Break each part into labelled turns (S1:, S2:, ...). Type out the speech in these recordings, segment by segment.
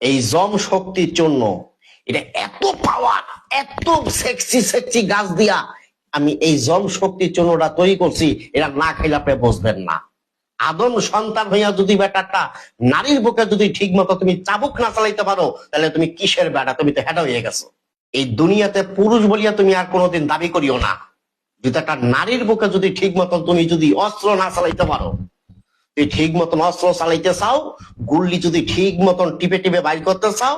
S1: এই জম শক্তির জন্য এটা এত পাওয়ার, এত সেক্সি সেক্সি গাছ দিয়া আমি এই জম শক্তির জন্যটা তৈরি করছি, এটা না খাইলে আপনি বুঝবেন না। আদম সন্তান হইয়া যদি বেটাটা নারীর বুকে যদি ঠিক মতো তুমি চাবুক না চালাইতে পারো, তাহলে তুমি কিসের বেটা? তুমি তো হেঁটা হয়ে গেছো। এই দুনিয়াতে পুরুষ বলিয়া তুমি আর কোনোদিন দাবি করিও না। যদি একটা নারীর বুকে যদি ঠিক মতন তুমি যদি অস্ত্র না চালাইতে পারো, তুই ঠিক মতন অস্ত্র চালাইতে চাও, গুল্লি যদি ঠিক মতন টিপে টিপে বাইর করতে চাও,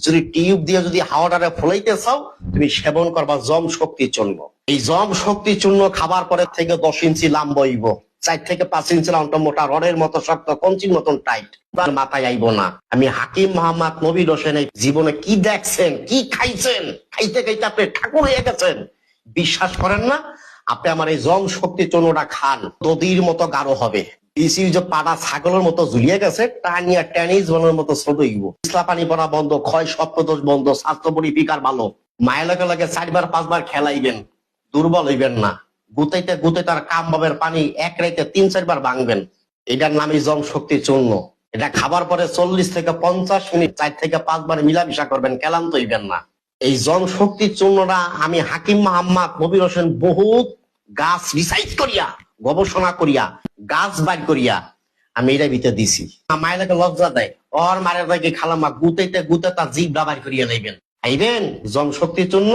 S1: যদি টিউব দিয়ে যদি হাওয়াটারে ফলাইতে চাও, তুমি সেবন করবা জম শক্তির চূর্ণ। এই জম শক্তির চূর্ণ খাবার পরের থেকে 10 ইঞ্চি লাম্বা হইব, 4 থেকে 5 ইঞ্চি লাম্বা, মোটা রডের মতো শক্ত, কঞ্চির মতন টাইট, মাথায় আইব না। আমি হাকিম মোহাম্মদ নবীর হোসেন জীবনে কি দেখছেন, কি খাইছেন, খাইতে খাইতে আপনি ঠাকুর হয়ে গেছেন। বিশ্বাস করেন না? আপনি আমার এই জম শক্তি চূর্ণটা খান, দদির মতো গাঢ় হবে। পাড়া ছাগলের মতো ঝুলিয়ে গেছে, টানিয়া টেনিস বলের মতো ছোট হইব। ইসলা পানি পড়া বন্ধ, ক্ষয় স্বপ্নদোষ বন্ধ, স্বাস্থ্য পরিপিকার ভালো। মায়ের লগে লগে 4বার 5বার খেলাইবেন, দুর্বল হইবেন না। গুতাইতে গুতাইতে আর কাম ভাবের পানি এক রাইতে 3-4 বার ভাঙবেন। এটার নামই জম শক্তি চূর্ণ। এটা খাবার পরে 40 থেকে 50 মিনিট 4 থেকে 5 বার মিলামিশা করবেন, ক্লান্ত হইবেন না। এই জম শক্তি চূর্ণটা আমি হাকিম মোহাম্মদ নবীর হোসেন বহুত গাছ রিসার্চ করিয়া, গবেষণা করিয়া, গাছ বাইর করিয়া আমি এটা ভিতরে দিছি। মায়ের লজ্জা দেয়, ওর মায়ের ভাইকে খালামা গুতাইতে গুতে তার জিভ বাইর করিয়া লাইবেন। আইবেন জম শক্তির জন্য।